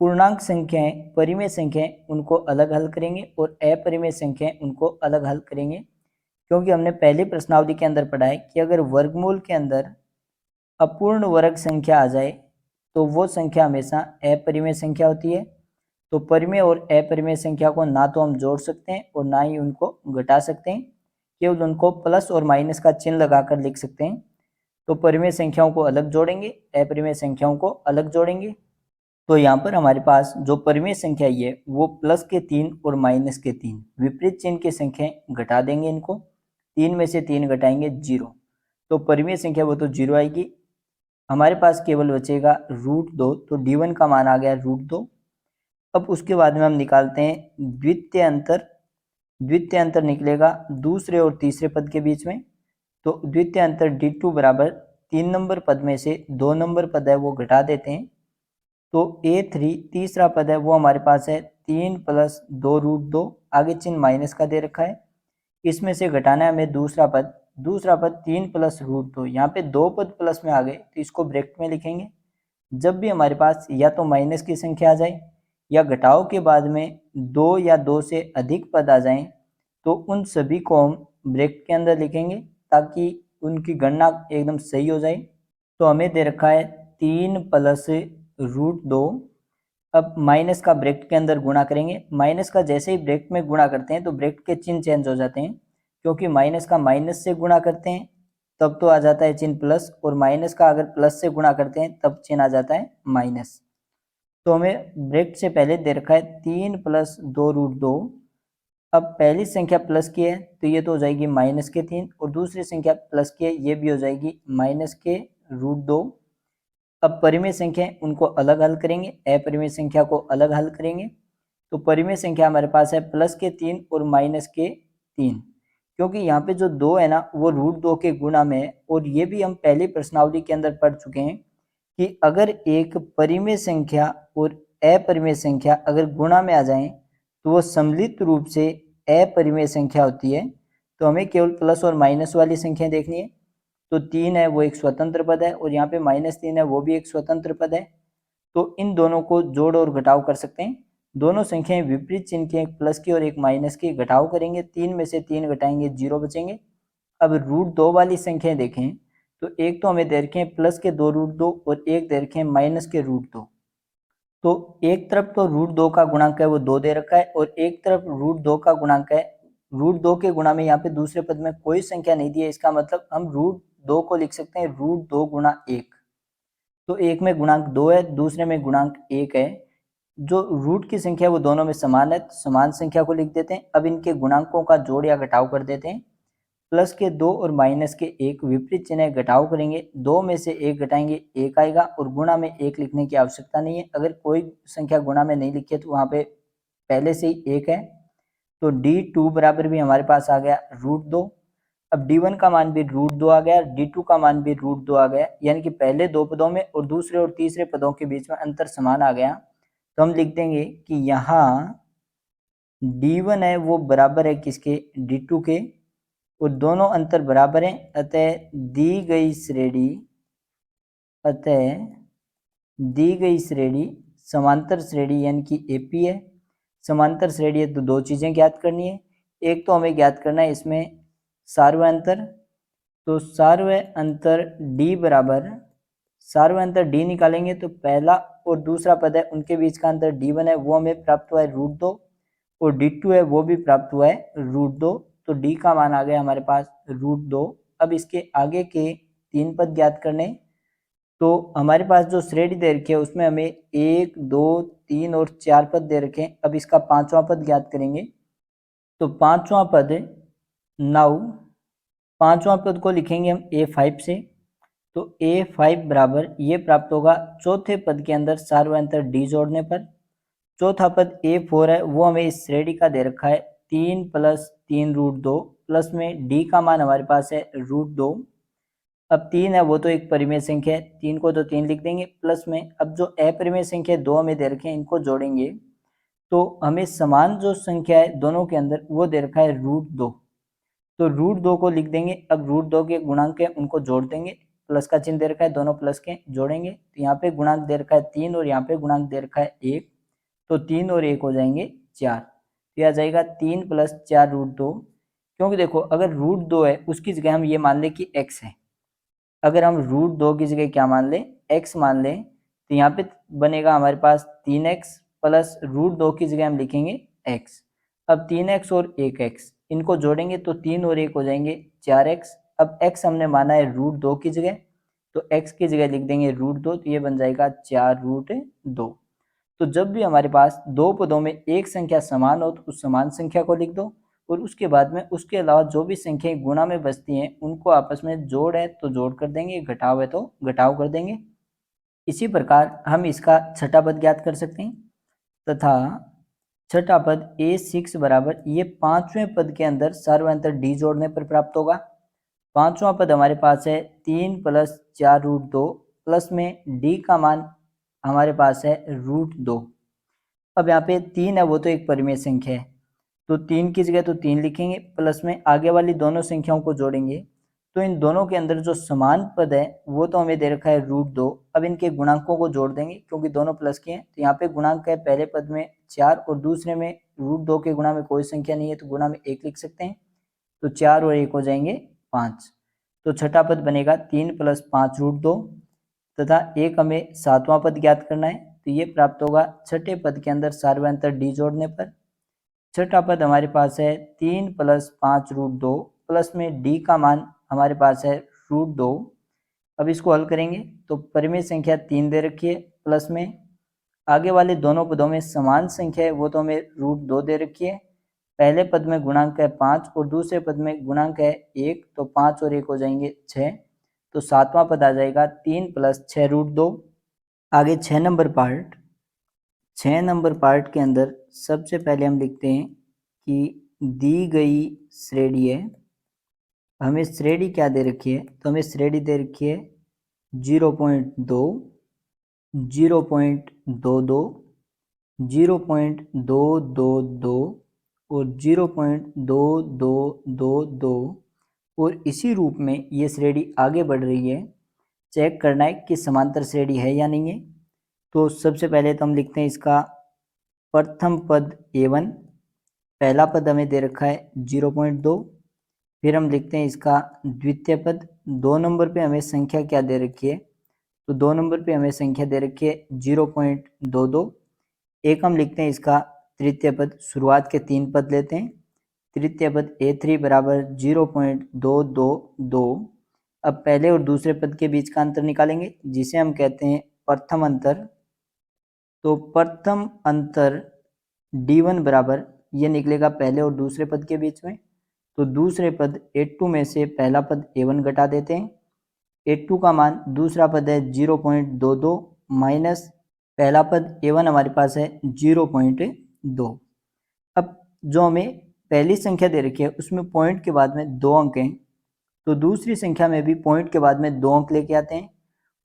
Speaker 1: पूर्णांक संख्याएं, परिमेय संख्याएं उनको अलग हल करेंगे और अपरिमेय संख्याएं उनको अलग हल करेंगे, क्योंकि हमने पहले प्रश्नावली के अंदर पढ़ा है कि अगर वर्गमूल के अंदर अपूर्ण वर्ग संख्या आ जाए तो वो संख्या हमेशा अपरिमेय संख्या होती है। तो परिमेय और अपरिमेय संख्या को ना तो हम जोड़ सकते हैं और ना ही उनको घटा सकते हैं, केवल उनको प्लस और माइनस का चिन्ह लगाकर लिख सकते हैं। तो परिमेय संख्याओं को अलग जोड़ेंगे, अपरिमेय संख्याओं को अलग जोड़ेंगे। तो यहाँ पर हमारे पास जो परिमेय संख्या है वो प्लस के 3 और माइनस के 3, विपरीत चिन्ह की संख्याएं घटा देंगे, इनको 3 में से 3 घटाएंगे 0, तो परिमेय संख्या वो तो 0 आएगी। हमारे पास केवल बचेगा √2, तो d1 का मान आ गया √2। अब उसके बाद में हम निकालते हैं द्वितीय अंतर। द्वितीय अंतर निकलेगा दूसरे और तीसरे पद के बीच में। तो द्वितीय अंतर d2 बराबर 3 नंबर पद में से 2 नंबर पद है वो घटा देते हैं। तो a3 तीसरा पद है वो हमारे पास है 3 + 2√2, आगे चिन्ह माइनस का दे रखा है। इसमें से घटाना है हमें दूसरा पद। दूसरा पद 3 + √2, यहाँ पे 2 पद प्लस में आ गए तो इसको ब्रैकेट में लिखेंगे। जब भी हमारे पास या तो माइनस की संख्या आ जाए या घटाव के बाद में 2 या 2 से अधिक पद आ जाएं, तो उन सभी को हम ब्रैकेट के अंदर लिखेंगे ताकि उनकी गणना एकदम सही हो जाए। तो हमें दे रखा है 3 + √2। अब माइनस का ब्रैकेट के अंदर गुणा करेंगे। माइनस का जैसे ही ब्रैकेट में गुणा करते हैं तो ब्रैकेट के चिन्ह चेंज हो जाते हैं, क्योंकि माइनस का माइनस से गुणा करते हैं तब तो आ जाता है चिन्ह प्लस, और माइनस का अगर प्लस से गुणा करते हैं तब चिन्ह आ जाता है माइनस। तो हमें ब्रैकेट से पहले दे रखा है 3 + 2√2। अब पहली संख्या प्लस की है तो ये तो हो जाएगी -3, और दूसरी संख्या प्लस की है ये भी हो जाएगी -√2। अब परिमेय संख्या उनको अलग हल करेंगे, अपरिमेय संख्या को अलग हल करेंगे। तो परिमेय संख्या हमारे पास है +3 और -3, क्योंकि यहाँ पे जो 2 है ना वो √2 के गुणा में है। और ये भी हम पहले प्रश्नावली के अंदर पढ़ चुके हैं कि अगर एक परिमेय संख्या और अपरिमेय संख्या अगर गुणा में आ जाए तो वो सम्मिलित रूप से अपरिमेय संख्या होती है। तो हमें केवल प्लस और माइनस वाली संख्या देखनी है। तो 3 है वो एक स्वतंत्र पद है, और यहाँ पे -3 है वो भी एक स्वतंत्र पद है। तो इन दोनों को जोड़ और घटाव कर सकते हैं। दोनों संख्याएं विपरीत चिन्ह की, एक प्लस की और एक माइनस की, घटाव करेंगे। 3 में से 3 घटाएंगे 0 बचेंगे। अब √2 वाली संख्याएं देखें तो एक तो हमें दे रखे हैं प्लस के 2√2 और एक दे रखे हैं माइनस के √2। तो एक तरफ तो √2 का गुणांक है वो 2 दे रखा है, और एक तरफ √2 का गुणांक है। √2 के गुणा में यहाँ पे दूसरे पद में कोई संख्या नहीं दी है, इसका मतलब हम √2 को लिख सकते हैं √2 × 1। तो एक में गुणांक 2 है, दूसरे में गुणांक 1 है। जो रूट की संख्या वो दोनों में समान है, समान संख्या को लिख देते हैं। अब इनके गुणांकों का जोड़ या घटाव कर देते हैं। प्लस के 2 और माइनस के 1 विपरीत चिन्ह, घटाव करेंगे। 2 में से 1 घटाएंगे 1 आएगा, और गुणा में 1 लिखने की आवश्यकता नहीं है। अगर कोई संख्या गुणा में नहीं लिखी है तो वहाँ पे पहले से ही 1 है। तो d2 बराबर भी हमारे पास आ गया √2। अब d1 का मान भी √2 आ गया, d2 का मान भी √2 आ गया, यानी कि पहले दो पदों में और दूसरे और तीसरे पदों के बीच में अंतर समान आ गया। तो हम लिख देंगे कि यहाँ d1 है वो बराबर है किसके, d2 के, और दोनों अंतर बराबर हैं। अतः दी गई श्रेणी समांतर श्रेणी यानी कि एपी है। समांतर श्रेणी है तो दो चीजें ज्ञात करनी है। एक तो हमें ज्ञात करना है इसमें सार्वय अंतर। तो सार्वय अंतर d बराबर, सार्वय अंतर d निकालेंगे तो पहला और दूसरा पद है उनके बीच का अंतर d1 है वो हमें प्राप्त हुआ है √2, और d2 है वो भी प्राप्त हुआ है √2। तो d का मान आ गया हमारे पास √2। अब इसके आगे के 3 पद ज्ञात करने। तो हमारे पास जो श्रेणी दे रखी है उसमें हमें 1, 2, 3 और 4 पद दे रखे हैं। अब इसका 5वां पद ज्ञात करेंगे। तो 5वां पद 9, 5वां पद को लिखेंगे हम a5 से। तो a5 बराबर ये प्राप्त होगा चौथे पद के अंदर सार्वय अंतर d जोड़ने पर। चौथा पद a4 है वो हमें इस श्रेणी का दे रखा है 3 + 3√2, प्लस में d का मान हमारे पास है √2। अब 3 है वो तो एक परिमेय संख्या है, 3 को तो 3 लिख देंगे, प्लस में अब जो अपरिमेय संख्या 2 हमें दे रखे हैं इनको जोड़ेंगे। तो हमें समान जो संख्या है दोनों के अंदर वो दे रखा है √2। तो √2 को लिख देंगे। अब √2 के गुणांक है उनको जोड़ देंगे। प्लस का चिन्ह दे रखा है, दोनों प्लस के जोड़ेंगे तो यहाँ पे गुणांक दे रखा है 3 और यहाँ पे गुणांक दे रखा है 1। तो 3 और 1 हो जाएंगे 4। तो आ जाएगा 3 + 4 √2। क्योंकि देखो अगर √2 है उसकी जगह हम ये मान लें कि x है। अगर हम √2 की जगह क्या मान लें, x मान लें, तो यहाँ पे बनेगा हमारे पास 3x प्लस √2 की जगह हम लिखेंगे x। अब 3x और 1x इनको जोड़ेंगे तो 3 और 1 हो जाएंगे 4x। अब x हमने माना है √2 की जगह, तो x की जगह लिख देंगे √2, तो ये बन जाएगा 4√2। तो जब भी हमारे पास दो पदों में एक संख्या समान हो तो उस समान संख्या को लिख दो, और उसके बाद में उसके अलावा जो भी संख्याएं गुणा में बचती हैं उनको आपस में जोड़ है तो जोड़ कर देंगे, घटाव है तो घटाव कर देंगे। इसी प्रकार हम इसका छठा पद ज्ञात कर सकते हैं तथा छठा पद a6 बराबर ये पांचवें पद के अंदर सर्वांतर d जोड़ने पर प्राप्त होगा। पांचवा पद हमारे पास है 3 + 4√2 प्लस में d का मान हमारे पास है √2। अब यहाँ पे 3 है वो तो एक परिमेय संख्या है तो 3 की जगह तो 3 लिखेंगे, प्लस में आगे वाली दोनों संख्याओं को जोड़ेंगे तो इन दोनों के अंदर जो समान पद है वो तो हमें दे रखा है √2। अब इनके गुणांकों को जोड़ देंगे क्योंकि दोनों प्लस के हैं तो यहाँ पे गुणांक है पहले पद में 4 और दूसरे में √2 के गुणा में कोई संख्या नहीं है तो गुणा में 1 लिख सकते हैं तो 4 और 1 हो जाएंगे 5। तो छठा पद बनेगा 3 + 5√2 तथा एक हमें सातवां पद ज्ञात करना है तो ये प्राप्त होगा छठे पद के अंदर सार्वंतर d जोड़ने पर। छठा पद हमारे पास है 3 + 5√2 प्लस में d का मान हमारे पास है √2। अब इसको हल करेंगे तो परिमेय संख्या 3 दे रखी है, प्लस में आगे वाले दोनों पदों में समान संख्या है वो तो हमें √2 दे रखी है। पहले पद में गुणांक है 5 और दूसरे पद में गुणांक है 1 तो 5 और 1 हो जाएंगे 6। तो सातवां पद आ जाएगा 3 + 6√2। आगे 6 नंबर पार्ट के अंदर सबसे पहले हम लिखते हैं कि दी गई श्रेणी है, हमें श्रेणी क्या दे रखी है तो हमें श्रेणी दे रखी है 0.2, 0.22, 0.222 और 0.2222 और इसी रूप में ये श्रेणी आगे बढ़ रही है। चेक करना है कि समांतर श्रेणी है या नहीं है। तो सबसे पहले तो हम लिखते हैं इसका प्रथम पद a1, पहला पद हमें दे रखा है 0.2। फिर हम लिखते हैं इसका द्वितीय पद, 2 नंबर पे हमें संख्या क्या दे रखी है तो 2 नंबर पे हमें संख्या दे रखी है 0.22। एक हम लिखते हैं इसका तृतीय पद, शुरुआत के 3 पद लेते हैं। तृतीय पद a3 बराबर 0.222। अब पहले और दूसरे पद के बीच का अंतर निकालेंगे जिसे हम कहते हैं प्रथम अंतर। तो प्रथम अंतर d1 बराबर ये निकलेगा पहले और दूसरे पद के बीच में। तो दूसरे पद a2 में से पहला पद a1 घटा देते हैं। a2 का मान दूसरा पद है 0.22 माइनस पहला पद a1 हमारे पास है 0.2। अब जो हमें पहली संख्या दे रखी है उसमें पॉइंट के बाद में 2 अंक हैं तो दूसरी संख्या में भी पॉइंट के बाद में 2 अंक लेके आते हैं।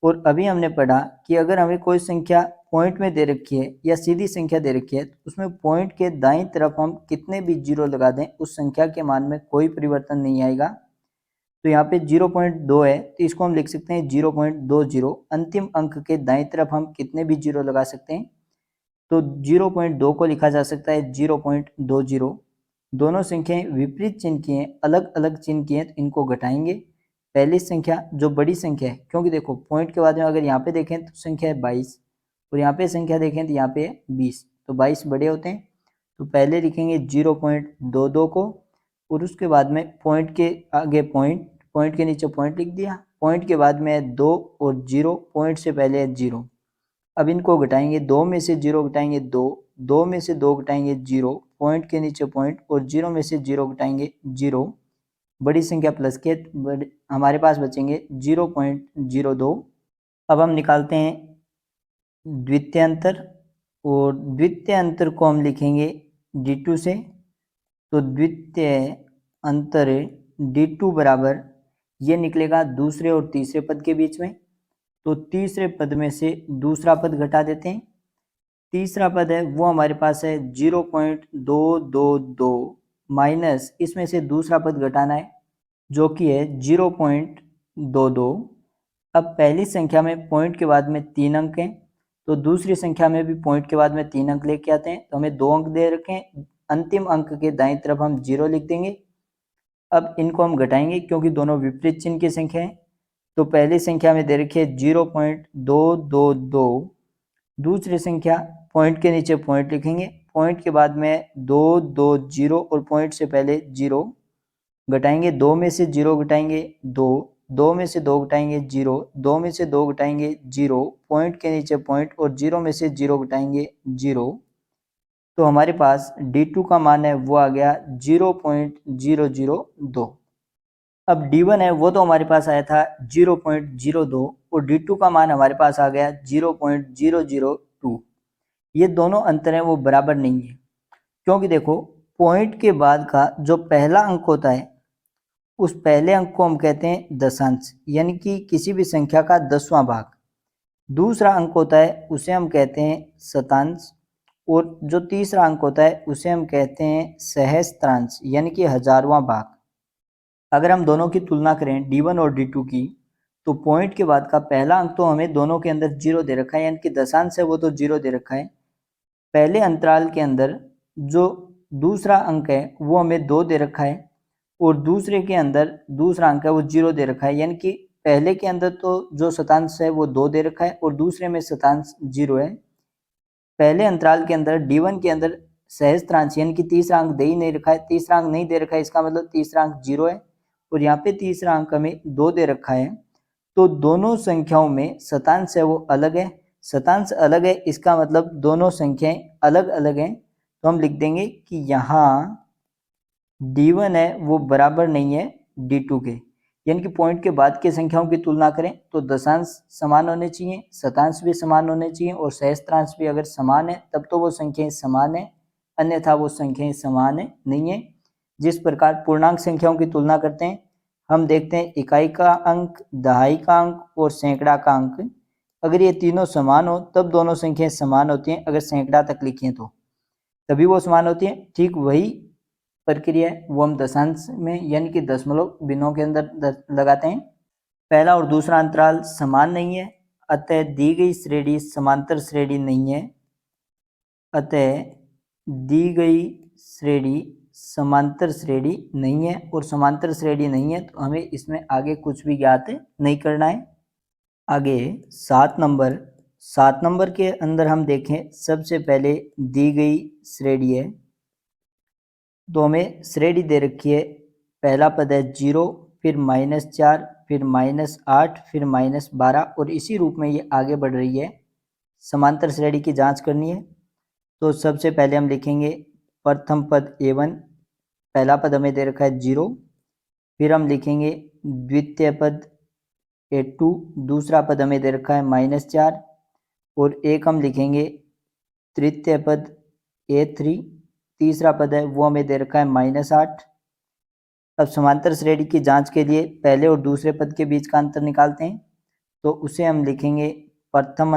Speaker 1: और अभी हमने पढ़ा कि अगर हमें कोई संख्या पॉइंट में दे रखी है या सीधी संख्या दे रखी है तो उसमें पॉइंट के दाईं तरफ हम कितने भी जीरो लगा दें उस संख्या के मान में कोई परिवर्तन नहीं आएगा। तो यहाँ पे 0.2 है तो इसको हम लिख सकते हैं 0.20। अंतिम अंक के दाईं तरफ हम कितने भी जीरो लगा सकते हैं तो 0.2 को लिखा जा सकता है 0.20। दोनों संख्याएं विपरीत चिन्ह की हैं, अलग अलग चिन्ह की हैं तो इनको घटाएंगे। पहली संख्या जो बड़ी संख्या है, क्योंकि देखो पॉइंट के बाद में अगर यहाँ पे देखें तो संख्या है 22 और यहाँ पे संख्या देखें तो यहाँ पे है 20 तो 22 बड़े होते हैं। तो पहले लिखेंगे 0.22 को और उसके बाद में पॉइंट के आगे पॉइंट के नीचे पॉइंट लिख दिया। पॉइंट के बाद में है 2 और 0, पॉइंट से पहले है 0। अब इनको घटाएंगे, 2 में से 0 घटाएंगे 2, 2 में से 2 घटाएंगे 0, पॉइंट के नीचे पॉइंट और 0 में से 0 घटाएंगे 0। बड़ी संख्या प्लस के हमारे पास बचेंगे 0.02। अब हम निकालते हैं द्वितीय अंतर और द्वितीय अंतर को हम लिखेंगे d2 से। तो द्वितीय अंतर d2 बराबर ये निकलेगा दूसरे और तीसरे पद के बीच में। तो तीसरे पद में से दूसरा पद घटा देते हैं। तीसरा पद है वो हमारे पास है 0.222 माइनस इसमें से दूसरा पद घटाना है जो कि है 0.22। अब पहली संख्या में पॉइंट के बाद में 3 अंक हैं तो दूसरी संख्या में भी पॉइंट के बाद में 3 अंक लेके आते हैं तो हमें 2 अंक दे रखे हैं। अंतिम अंक के दाईं तरफ हम 0 लिख देंगे। अब इनको हम घटाएंगे क्योंकि दोनों विपरीत चिन्ह की संख्या है। तो पहली संख्या में दे रखी है 0.222, दूसरी संख्या पॉइंट के नीचे पॉइंट लिखेंगे, पॉइंट के बाद में 220 और पॉइंट से पहले 0 घटाएंगे। 2 में से 0 घटाएंगे 2, 2 में से 2 घटाएंगे 0, 2 में से 2 घटाएंगे 0, पॉइंट के नीचे पॉइंट और 0 में से 0 घटाएंगे 0। तो हमारे पास D2 का मान है वो आ गया 0.002। अब D1 है वो तो हमारे पास आया था 0.02 और D2 का मान हमारे पास आ गया 0.002। ये दोनों अंतर हैं वो बराबर नहीं है, क्योंकि देखो पॉइंट के बाद का जो पहला अंक होता है उस पहले अंक को हम कहते हैं दशांश, यानी कि किसी भी संख्या का 10वां भाग। दूसरा अंक होता है उसे हम कहते हैं शतांश, और जो तीसरा अंक होता है उसे हम कहते हैं सहस्त्रांश, यानी कि 1000वां भाग। अगर हम दोनों की तुलना करें D1 और D2 की, तो पॉइंट के बाद का पहला अंक तो हमें दोनों के अंदर 0 दे रखा है, यानी कि दशांश है वो तो 0 दे रखा है। पहले अंतराल के अंदर जो दूसरा अंक है वो हमें 2 दे रखा है, और दूसरे के अंदर दूसरा अंक है वो 0 दे रखा है, यानी कि पहले के अंदर तो जो शतांश है वो 2 दे रखा है और दूसरे में शतांश 0 है। पहले अंतराल के अंदर D1 के अंदर सहस्त्रांश यानी कि तीसरा अंक दे ही नहीं रखा है, तीसरा अंक नहीं दे रखा है, इसका मतलब तीसरा अंक 0 है, और यहाँ पे तीसरा अंक हमें 2 दे रखा है। तो दोनों संख्याओं में शतांश है वो अलग है, शतांश अलग है, इसका मतलब दोनों संख्याएं अलग अलग हैं। तो हम लिख देंगे कि यहाँ D1 है वो बराबर नहीं है D2 के, यानी कि पॉइंट के बाद की संख्याओं की तुलना करें तो दशांश समान होने चाहिए, शतांश भी समान होने चाहिए, और सहस्त्रांश भी अगर समान है तब तो वो संख्याएं समान है, अन्यथा वो संख्याएं समान है नहीं है। जिस प्रकार पूर्णांक संख्याओं की तुलना करते हैं, हम देखते हैं इकाई का अंक, दहाई का अंक और सैकड़ा का अंक, अगर ये तीनों समान हो तब दोनों संख्याएं समान होती हैं, अगर सैकड़ा तक लिखी हैं तो तभी वो समान होती हैं। ठीक वही प्रक्रिया है वो हम दशांश में यानी कि दशमलव बिंदुओं के अंदर लगाते हैं। पहला और दूसरा अंतराल समान नहीं है, अतः दी गई श्रेणी समांतर श्रेणी नहीं है, अतः दी गई श्रेणी समांतर श्रेणी नहीं है, और समांतर श्रेणी नहीं है तो हमें इसमें आगे कुछ भी ज्ञात नहीं करना है। आगे 7 नंबर के अंदर हम देखें, सबसे पहले दी गई श्रेणी है, तो हमें श्रेणी दे रखी है, पहला पद है 0, फिर -4, फिर -8, फिर -12, और इसी रूप में ये आगे बढ़ रही है। समांतर श्रेणी की जांच करनी है, तो सबसे पहले हम लिखेंगे प्रथम पद A1, पहला पद हमें दे रखा है 0, फिर हम लिखेंगे द्वितीय पद A2, दूसरा पद हमें दे रखा है -4, और एक हम लिखेंगे तृतीय पद A3, तीसरा पद है वो हमें दे रखा है -8। अब समांतर श्रेणी की जांच के लिए पहले और दूसरे पद के बीच का अंतर निकालते हैं, तो उसे हम लिखेंगे प्रथम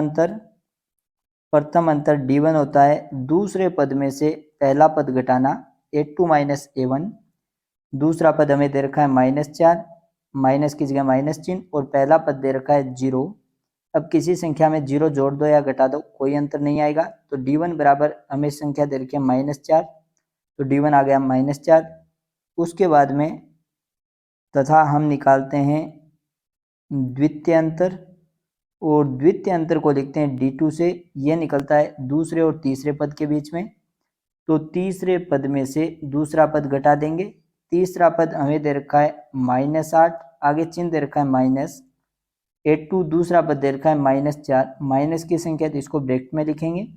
Speaker 1: अंतर D1 होता है दूसरे पद में से पहला पद घटाना A2 माइनस A1, दूसरा पद हमें दे रखा है -4, माइनस की जगह माइनस चिन्ह, और पहला पद दे रखा है 0। अब किसी संख्या में 0 जोड़ दो या घटा दो कोई अंतर नहीं आएगा, तो D1 बराबर हमें संख्या दे रखी है -4, तो D1 आ गया -4। उसके बाद में तथा हम निकालते हैं द्वितीय अंतर, और द्वितीय अंतर को लिखते हैं D2 से, यह निकलता है दूसरे और तीसरे पद के बीच में, तो तीसरे पद में से दूसरा पद घटा देंगे, तीसरा पद हमें दे रखा है -8, आगे चिन्ह दे रखा है माइनस, A2 दूसरा पद दे रखा है -4, माइनस की संख्या तो इसको ब्रैकेट में लिखेंगे।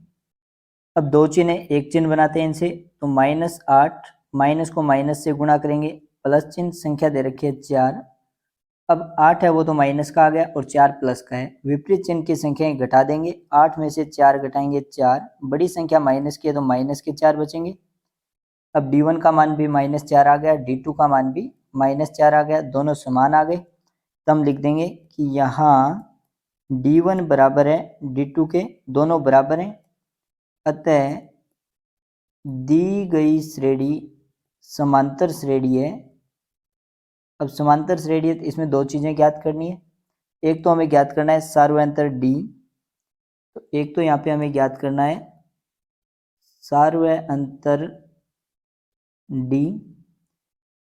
Speaker 1: अब दो चिन्ह एक चिन्ह बनाते हैं इनसे, तो -8 माइनस को माइनस से गुणा करेंगे, प्लस चिन्ह, संख्या दे रखी है 4। अब 8 है वो तो माइनस का आ गया और 4 प्लस का है, विपरीत चिन्ह की संख्याएं घटा देंगे, 8 में से 4 घटाएंगे 4, बड़ी संख्या माइनस की है तो माइनस के 4 बचेंगे। अब D1 का मान भी -4 आ गया, D2 का मान भी -4 आ गया, दोनों समान आ गए, तो हम लिख देंगे कि यहाँ D1 बराबर है D2 के, दोनों बराबर हैं, अतः दी गई श्रेणी समांतर श्रेणी है। अब समांतर श्रेणी है तो इसमें दो चीजें ज्ञात करनी है, एक तो हमें ज्ञात करना है सार्वयंतर D, तो एक तो यहाँ पे हमें ज्ञात करना है सार्वयंतर D।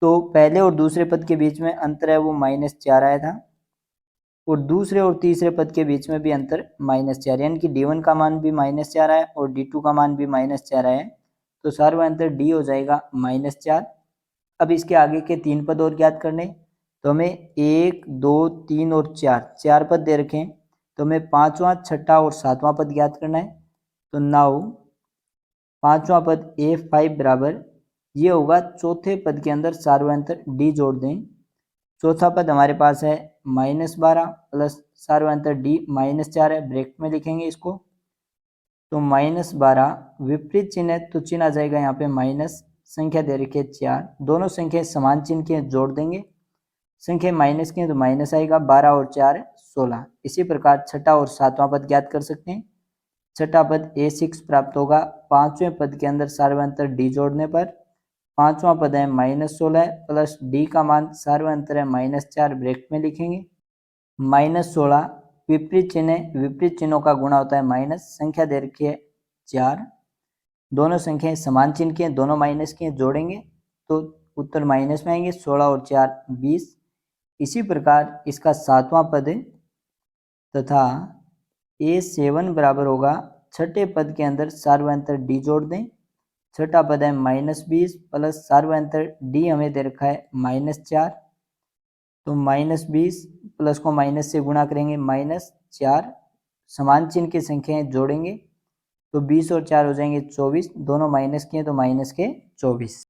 Speaker 1: तो पहले और दूसरे पद के बीच में अंतर है वो -4 आया था, और दूसरे और तीसरे पद के बीच में भी अंतर -4, यानी कि D1 का मान भी -4 आया और D2 का मान भी -4 आया, तो सार्वयंतर D हो जाएगा -4। अब इसके आगे के 3 पद और ज्ञात करने, तो हमें 1, 2, 3 और 4 पद दे रखे हैं, तो हमें 5वां, 6ठा और 7वां पद ज्ञात करना है। तो नाउ पांचवा पद A5 बराबर ये होगा चौथे पद के अंदर सार्वंतर D जोड़ दें। चौथा पद हमारे पास है -12 प्लस सार्वंतर D -4 है, ब्रैकेट में लिखेंगे इसको। तो -12 विपरीत चिन्ह है तो चिन्ह आ जाएगा यहाँ पे माइनस, संख्या दे रखी है 4, दोनों संख्या समान चिन्ह के जोड़ देंगे। संख्या माइनस की है तो माइनस आएगा, 12 और 4 16। इसी प्रकार छठा और सातवां पद ज्ञात कर सकते हैं। छठा पद A6 प्राप्त होगा पांचवें पद के अंदर सार्वंतर D जोड़ने पर। पांचवा पद है -16 प्लस D का मान सार्वंतर है -4, ब्रैकेट में लिखेंगे। -16 विपरीत चिन्ह है, विपरीत चिन्हों का गुणा होता है माइनस, संख्या दे रखी है 4, दोनों संख्याएं समान चिन्ह की हैं, दोनों माइनस की हैं, जोड़ेंगे तो उत्तर माइनस में आएंगे। 16 और 4 20। इसी प्रकार इसका सातवां पद तथा A7 बराबर होगा छठे पद के अंदर सार्वंतर D जोड़ दें। छठा पद है -20 प्लस सार्वंतर D हमें दे रखा है -4, तो -20 प्लस को माइनस से गुणा करेंगे -4, समान चिन्ह की संख्याएं जोड़ेंगे तो 20 और 4 हो जाएंगे 24, दोनों माइनस के हैं तो माइनस के 24।